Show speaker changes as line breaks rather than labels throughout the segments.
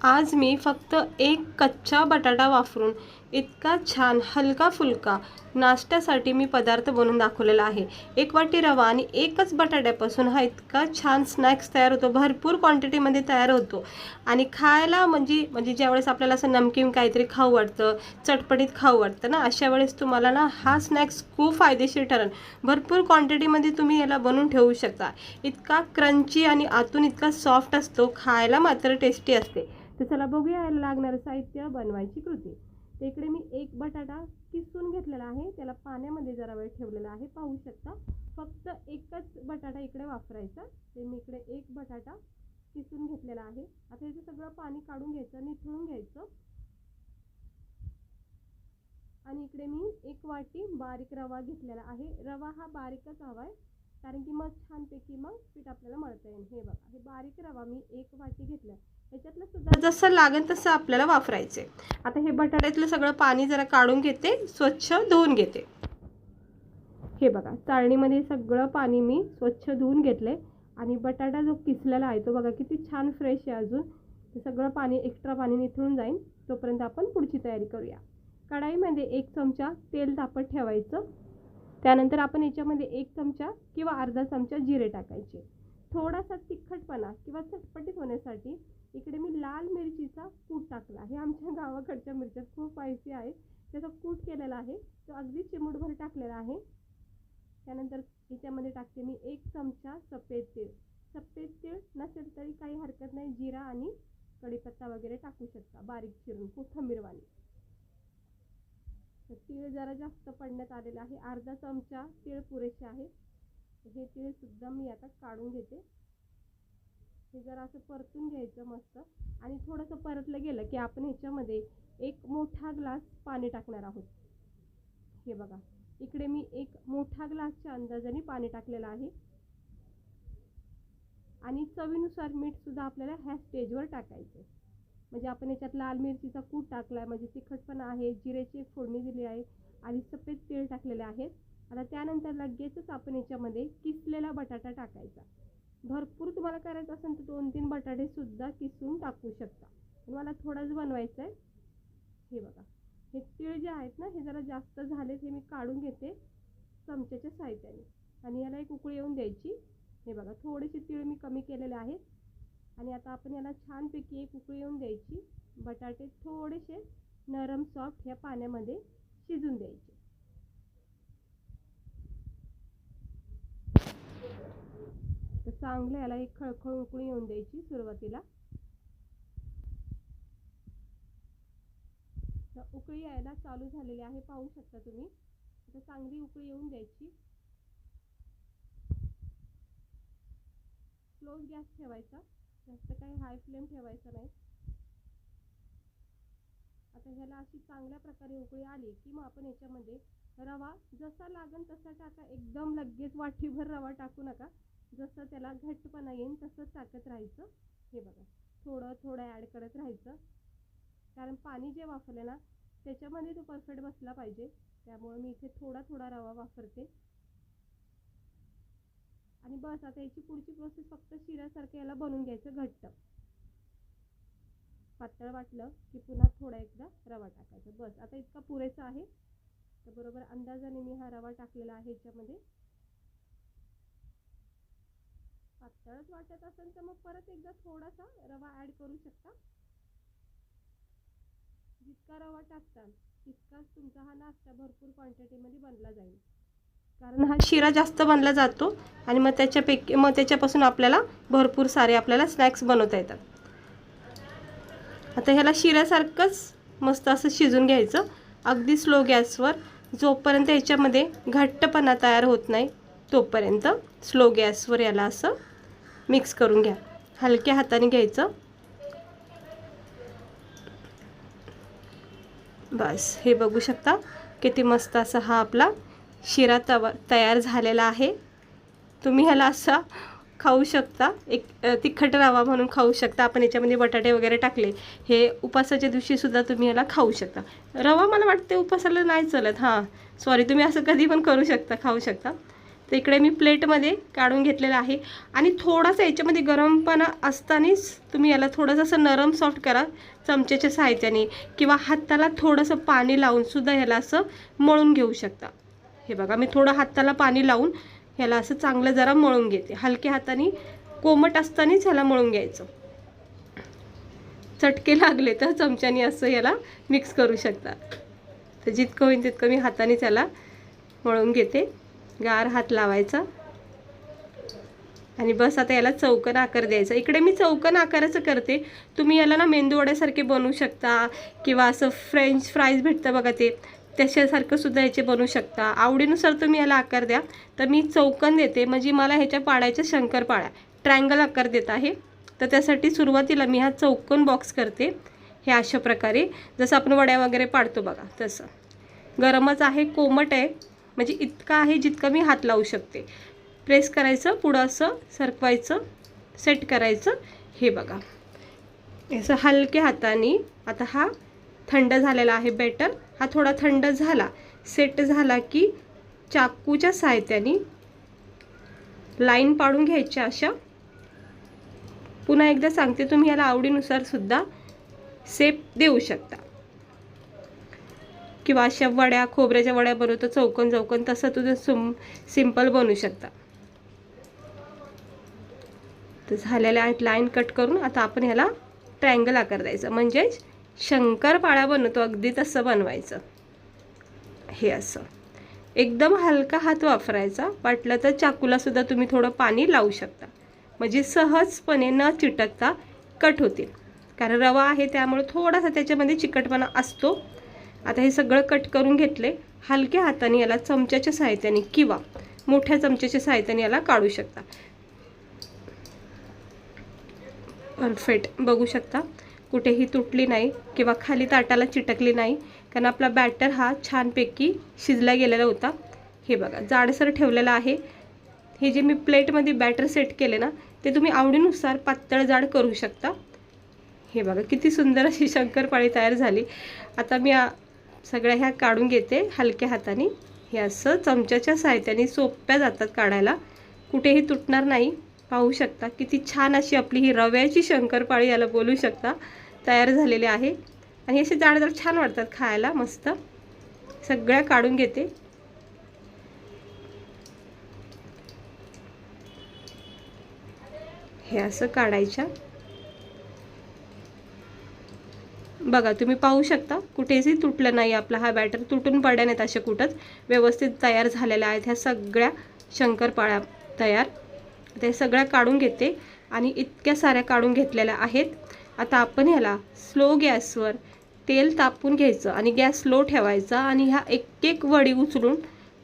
आज मी फक्त एक कच्चा बटाटा वापरून इतका छान हलका फुलका नाश्त्यासाठी मी पदार्थ बनवून दाखवलेला आहे। एक वाटी रवा आणि एकच बटाट्यापासून हा इतका छान स्नॅक्स तयार होतो, भरपूर क्वांटिटीमध्ये तयार होतो आणि खायला म्हणजे ज्यावेळेस आपल्याला असं नमकीन काहीतरी खाऊ वाटतं, चटपटीत खाऊ वाटतं ना, अशा वेळेस तुम्हाला ना हा स्नॅक्स खूप फायदेशीर ठरेल। भरपूर क्वांटिटीमध्ये तुम्ही याला बनवून ठेवू शकता। इतका क्रंची आणि आतून इतका सॉफ्ट असतो, खायला मात्र टेस्टी असते। तर चला बघूया याला लागणारं साहित्य, बनवायची कृती। तर इकडे मी एक बटाटा किसून घेतलेला आहे, त्याला पाण्यामध्ये जरा वेळ ठेवलेला आहे, पाहू शकता। फक्त एकच बटाटा इकडे वापरायचा। ते मी इकडे एक बटाटा किसून घेतलेला आहे। आता याचं सगळं पाणी काढून घ्यायचं, निथळून घ्यायचं आणि इकडे मी एक वाटी बारीक रवा घेतलेला आहे। रवा हा बारीकच हवा आहे, कारण की मग छानपैकी मग पीठ आपल्याला मळता येईल। हे बघा, हे बारीक रवा मी एक वाटी घेतला। याच्यातलं सुद्धा जसं लागेल तसं आपल्याला वापरायचे। आता हे बटाट्यातलं सगळं पाणी जरा काढून घेते, स्वच्छ धुवून घेते। हे बघा, चाळणीमध्ये सगळं पाणी मी स्वच्छ धुवून घेतले आणि बटाटा जो किसलेला आहे तो बघा किती छान फ्रेश आहे अजून। ते सगळं पाणी, एक्स्ट्रा पाणी निथळून जाईल, तोपर्यंत आपण पुढची तयारी करूया। कढाईमध्ये एक चमचा तेल तापत ठेवायचं। त्यानंतर आपण याच्यामध्ये एक चमचा किंवा अर्धा चमचा जिरे टाकायचे। थोडासा तिखटपणा किंवा चटपटीत होण्यासाठी इकडे मी लाल मिरचीचा कूट टाकला आहे। आमच्या गावाकडच्या मिरच्या खूप स्पायसी आहे, त्याचा कूट केलेला आहे, तो अगदी चिमूटभर टाकलेला आहे। त्यानंतर याच्यामध्ये टाकते मी एक चमचा सफेद तीळ। सफेद तीळ नसेल तरी काही हरकत नाही, जिरा आणि कढीपत्ता वगैरे टाकू शकता बारीक चिरून, कोथिंबीरवाली। तीळ जरा जास्त पडण्यात आलेला आहे, अर्धा चमचा तीळ पुरेसे आहे। हे तीळ सुद्धा मी आता काढून घेते। हे जरा असं परतून घ्यायचं मस्त, आणि थोडंसं परतलं गेलं की आपण ह्याच्यामध्ये एक मोठा ग्लास पाणी टाकणार आहोत। हे बघा, इकडे मी एक मोठा ग्लासच्या अंदाजाने पाणी टाकलेलं आहे आणि चवीनुसार मीठ सुद्धा आपल्याला ह्या स्टेजवर टाकायचं। म्हणजे आपण याच्यात लाल मिरचीचा कूट टाकलाय, म्हणजे तिखटपणा आहे, जिरेची फोडणी दिली आहे आणि सफेद तीळ टाकलेले आहेत। आता त्यानंतर लगेचच आपण याच्यामध्ये किसलेला बटाटा टाकायचा। भरपूर तुम्हाला करायचं असेल तर 2-3 बटाटे सुद्धा किसून टाकू शकता, पण मला थोडंच बनवायचं आहे। हे बघा, हे तीळ जे आहेत ना, हे जरा जास्त झाले, हे मी काढून घेते चमच्याच्या साहाय्याने आणि याला एक उकळी येऊन द्यायची। हे बघा, थोडेसे तीळ मी कमी केलेले आहेत आणि आता आपण याला छानपैकी एक उकळी येऊन द्यायची। बटाटे थोडेसे नरम सॉफ्ट ह्या पाण्यामध्ये शिजून द्यायचे। तर चांगलं याला एक खळखळ उकळी येऊन द्यायची सुरुवातीला। तर उकळी यायला चालू झालेली आहे, पाहू शकता तुम्ही। आता चांगली उकळी येऊन द्यायची। स्लो गॅस ठेवायचा, जास्त काही हाय फ्लेम ठेवायचा नाही। आता ह्याला अशी चांगल्या प्रकारे उकळी आली की मग आपण याच्यामध्ये रवा जसा लागेल तसा टाका, एकदम लगेच वाटीभर रवा टाकू नका, जसं त्याला घट्टपणा येईल तसंच टाकत राहायचं। हे बघा, थोडं थोडं ॲड करत राहायचं, कारण पाणी जे वापरले ना त्याच्यामध्ये तो परफेक्ट बसला पाहिजे, त्यामुळे मी इथे थोडा थोडा रवा वापरते। आणि बस, आता याची पुढची प्रोसेस फक्त शिऱ्यासारखं याला बनवून घ्यायचं घट्ट। पातळ वाटलं की पुन्हा थोडा एकदा रवा टाकायचा, बस आता इतका पुरेसा आहे। तर बरोबर अंदाजाने मी हा रवा टाकलेला आहे याच्यामध्ये। पातळच वाटत असेल तर मग परत एकदा थोडासा रवा ॲड करू शकता। जितका रवा टाकताल तितकाच तुमचा हा नाश्ता भरपूर क्वांटिटीमध्ये बनला जाईल, कारण हा शिरा जास्त बनला जातो आणि मग त्याच्यापासून आपल्याला भरपूर सारे आपल्याला स्नॅक्स बनवता येतात। आता ह्याला शिऱ्यासारखंच मस्त असं शिजून घ्यायचं, अगदी स्लो गॅसवर, जोपर्यंत याच्यामध्ये घट्टपणा तयार होत नाही तोपर्यंत स्लो गॅसवर याला असं मिक्स करून घ्या। हलक्या हाताने घ्यायचं, बस। हे बघू शकता किती मस्त असा हा आपला शिरा तयार झालेला आहे। तुम्ही ह्याला असा खाऊ शकता, एक तिखट रवा म्हणून खाऊ शकता। आपण याच्यामध्ये बटाटे वगैरे टाकले, हे उपासाच्या दिवशी सुद्धा तुम्ही ह्याला खाऊ शकता। रवा मला वाटते उपासाला नाही चलत, हां सॉरी, तुम्ही असं कधी पण करू शकता, खाऊ शकता। तर इकडे मी प्लेटमध्ये काढून घेतलेलं आहे आणि थोडासा याच्यामध्ये गरमपणा असतानाच तुम्ही याला थोडंसं असं नरम सॉफ्ट करा चमच्याच्या सहाय्याने, किंवा हाताला थोडंसं पाणी लावून सुद्धा ह्याला असं मळून घेऊ शकता. हे बघा, मी थोडं हाताला पाणी लावून ह्याला असं चांगलं जरा मळून घेते. हलक्या हाताने कोमट असतानाच ह्याला मळून घ्यायचं. चटके लागले तर चमच्याने असं याला मिक्स करू शकता. तर जितकं होईल तितकं मी हाताने त्याला मळून घेते. गार हात लावायचा आणि बस आता याला चौकोन आकार द्यायचा. इकडे मी चौकोन आकाराचं करते. तुम्ही याला ना मेंदूवड्यासारखे बनवू शकता, किंवा असं फ्रेंच फ्राईज भेटतं बघा ते, त्याच्यासारखं सुद्धा याचे बनवू शकता. आवडीनुसार तुम्ही याला आकार द्या. तर मी चौकोन देते, म्हणजे मला ह्याच्या पाडायच्या शंकरपाळ्या ट्रायंगल आकार देत आहे. तर त्यासाठी सुरुवातीला मी हा चौकोन बॉक्स करते. हे अशा प्रकारे जसं आपण वड्या वगैरे पाडतो बघा तसं. गरमच आहे, कोमट आहे, म्हणजे इतका आहे जितका मी हात लावू शकते. प्रेस करायचं, पुढं असं सरकवायचं, सेट करायचं. हे बघा, असं हलक्या हाताने. आता हा थंड झालेला आहे बॅटर. हा थोडा थंड झाला, सेट झाला की चाकूच्या सहाय्याने लाईन पाडून घ्यायच्या अशा. पुन्हा एकदा सांगते, तुम्ही याला आवडीनुसार सुद्धा शेप देऊ शकता, किंवा अशा वड्या, खोबऱ्याच्या वड्या बनवतो चौकोन चौकोन, तसं तुझं सिंपल बनवू शकता. तर झालेल्या आहेत लाईन कट करून. आता आपण ह्याला ट्रायंगल आकार द्यायचा, म्हणजे शंकरपाळ्या बनवतो अगदी तसं बनवायचं. हे असं एकदम हलका हात वापरायचा. वाटलं तर चाकूला सुद्धा तुम्ही थोडं पाणी लावू शकता, म्हणजे सहजपणे न चिटकता कट होतील. कारण रवा आहे त्यामुळे थोडासा त्याच्यामध्ये चिकटपणा असतो. आता हे सगळं कट करून घेतले. हलक्या हाताने याला चमच्याच्या सहाय्याने किंवा मोठ्या चमच्याच्या सहाय्याने याला काढू शकता. परफेक्ट बघू शकता, कुठेही तुटली नाही किंवा खाली ताटाला चिटकली नाही, कारण आपला बॅटर हा छानपैकी शिजला गेलेला होता. हे बघा, जाडसर ठेवलेला आहे. हे जे मी प्लेटमध्ये बॅटर सेट केले ना, ते तुम्ही आवडीनुसार पातळ जाड करू शकता. हे बघा, किती सुंदर अशी शंकरपाळी तयार झाली. आता मी सगळ्या ह्या काढून घेते हलक्या हाताने. हे असं चमच्याच्या सहाय्याने सोप्या जातात काढायला, कुठेही तुटणार नाही. पाहू शकता किती छान अशी आपली ही रव्याची शंकरपाळी याला बोलू शकता तयार झालेली आहे. आणि असे जाड जाड छान वाटतात खायला, मस्त. सगळ्या काढून घेते. हे असं काढायच्या. बघा, तुम्ही पाहू शकता कुठेही तुटलं नाही. आपला हा बॅटर तुटून पडल्या नाहीत अशा कुठंच, व्यवस्थित तयार झालेल्या आहेत ह्या सगळ्या शंकरपाळ्या तयार. ते सगळ्या काढून घेते आणि इतक्या साऱ्या काढून घेतलेल्या आहेत. आता आपण ह्याला स्लो गॅसवर तेल तापून घ्यायचं आणि गॅस स्लो ठेवायचा आणि ह्या एक एक वडी उचलून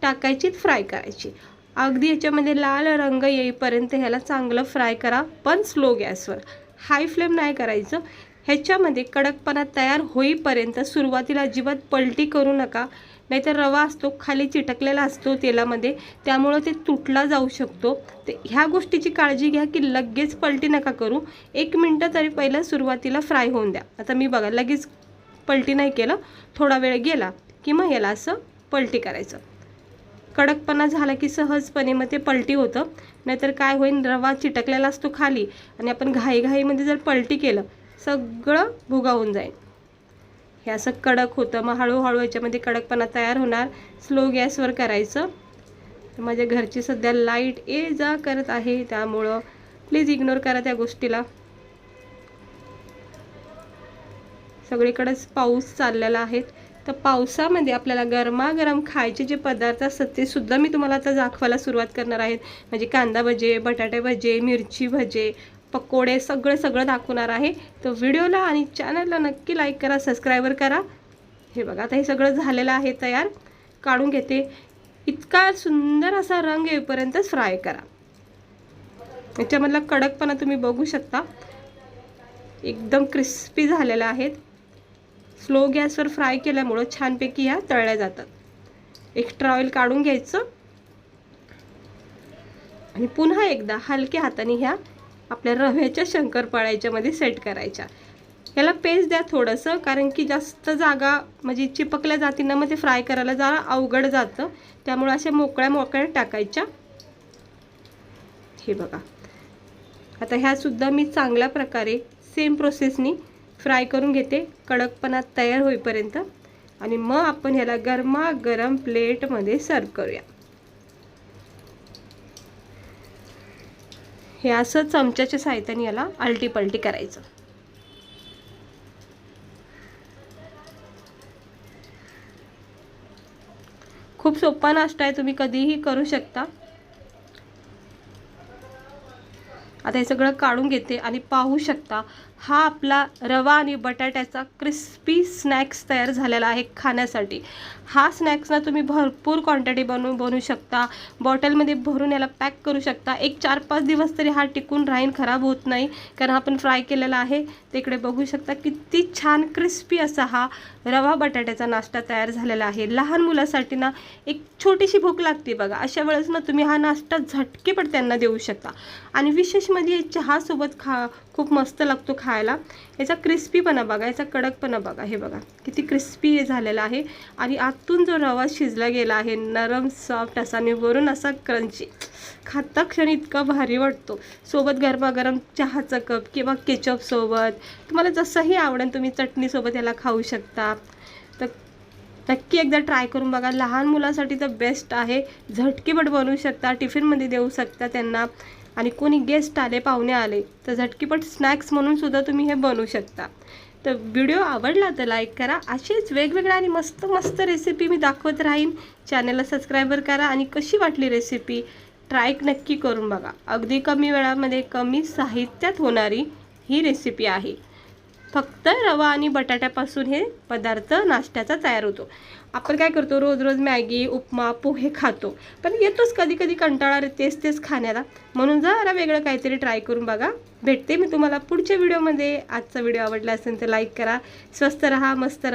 टाकायची, फ्राय करायची. अगदी याच्यामध्ये लाल रंग येईपर्यंत ह्याला चांगलं फ्राय करा, पण स्लो गॅसवर. हाय फ्लेम नाही करायचं. ह्याच्यामध्ये कडकपणा तयार होईपर्यंत सुरुवातीला अजिबात पलटी करू नका, नाहीतर रवा असतो खाली चिटकलेला असतो तेलामध्ये, त्यामुळं ते तुटला जाऊ शकतो. ते ह्या गोष्टीची काळजी घ्या की लगेच पलटी नका करू. 1 मिनटं तरी पहिलं सुरुवातीला फ्राय होऊन द्या. आता मी बघा लगेच पलटी नाही केलं, थोडा वेळ गेला की मग याला असं पलटी करायचं. कडकपणा झाला की सहजपणे मग ते पलटी होतं. नाहीतर काय होईल, रवा चिटकलेला असतो खाली आणि आपण घाईघाईमध्ये जर पलटी केलं सगळं भुगावून जाईल. हे असं कडक होतं. मग हळूहळू याच्यामध्ये कडकपणा तयार होणार. स्लो गॅसवर करायचं. माझ्या घरची सध्या लाईट ये जा करत आहे, त्यामुळं प्लीज इग्नोर करा त्या गोष्टीला. सगळीकडेच पाऊस चाललेला आहे. तर पावसामध्ये आपल्याला गरमागरम खायचे जे पदार्थ असतात ते सुद्धा मी तुम्हाला आता दाखवायला सुरुवात करणार आहे. म्हणजे कांदा भजे, बटाटे भजे, मिरची भजे, पकोडे, सगळं दाखवणार आहे. तर व्हिडिओला आणि चॅनलला नक्की लाईक करा, सबस्क्राईबर करा. हे बघा, आता हे सगळं झालेलं आहे तयार. काढून घेते. इतका सुंदर असा रंग येईपर्यंतच फ्राय करा. याच्यामधला कडकपणा तुम्ही बघू शकता, एकदम क्रिस्पी झालेला आहेत. स्लो गॅसवर फ्राय केल्यामुळं छानपैकी ह्या तळल्या जातात. एक्स्ट्रा ऑइल काढून घ्यायचं आणि पुन्हा एकदा हलक्या हाताने ह्या आपल्या रव्याच्या शंकरपाळ्या याच्यामध्ये सेट करायच्या. याला पेस्ट द्या थोडंसं, कारण की जास्त जागा म्हणजे चिपकल्या जाती ना, मग ते फ्राय करायला जरा अवघड जातं. त्यामुळे अशा मोकळ्या मोकळ्या टाकायच्या. हे बघा. आता ह्यासुद्धा मी चांगल्या प्रकारे सेम प्रोसेसनी फ्राय करून घेते कडकपणा तयार होईपर्यंत, आणि मग आपण ह्याला गरमागरम प्लेटमध्ये सर्व करूया. हे असं चमच्याच्या साहाय्याने याला आलटी पलटी करायचं. खूप सोपा नाश्ता आहे, तुम्ही कधीही करू शकता. आता हे सगळं काढून घेते आणि पाहू शकता हा आपला रवा आणि बटाट्याचा क्रिस्पी स्नॅक्स तयार झालेला आहे खाण्यासाठी. हा स्नॅक्स ना तुम्ही भरपूर क्वांटिटी बनवू शकता. बॉटलमध्ये भरून याला पॅक करू शकता. एक 4-5 दिवस तरी हा टिकून राहीन, खराब होत नाही, कारण आपण फ्राय केलेला आहे. तिकडे बघू शकता किती छान क्रिस्पी असा हा रवा बटाट्याचा नाश्ता तयार झालेला आहे. लहान मुलासाठी ना एक छोटीशी भूक लागते बघा, अशा वेळेस ना तुम्ही हा नाश्ता झटकेपट त्यांना देऊ शकता. आणि विशेष म्हणजे चहासोबत खूप मस्त लागतो खायला. याचा क्रिस्पीपणा बघा, याचा कडकपणा बघा, हे बघा किती क्रिस्पी झालेला आहे. आणि आतून जो रवा शिजला गेला आहे नरम सॉफ्ट असा, आणि वरून असा क्रंची, खाता क्षणी इतका भारी वाटतो. सोबत गरमागरम चहाचा कप किंवा केचप सोबत, तुम्हाला जसंही आवडेल तुम्ही चटणीसोबत याला खाऊ शकता. तर नक्की एकदा ट्राय करून बघा. लहान मुलासाठी तर बेस्ट आहे. झटकीपट बनवू शकता, टिफिनमध्ये देऊ शकता त्यांना. आणि कोणी गेस्ट आले, पाहुणे आले तर झटकीपट स्नॅक्स म्हणून सुद्धा तुम्ही हे बनवू शकता. तर व्हिडिओ आवडला तर लाईक करा. असेच वेगवेगळ्या आणि मस्त मस्त रेसिपी मी दाखवत राहीन. चॅनलला सबस्क्राईबर करा. आणि कशी वाटली रेसिपी ट्राय नक्की करून बघा. अगदी कमी वेळामध्ये कमी साहित्यात होणारी ही रेसिपी आहे. फक्त रवा आणि बटाट्यापासून हे पदार्थ नाश्त्याचा तयार होतो. आपण काय करतो, रोज रोज मॅगी, उपमा, पोहे खातो, पण येतोच कधी कधी कंटाळा तेच खाण्याला. म्हणून जरा वेगळं काहीतरी ट्राय करून बघा. भेटते मी तुम्हाला पुढच्या व्हिडिओमध्ये. आजचा व्हिडिओ आवडला असेल तर लाईक करा. स्वस्त रहा, मस्त रहा.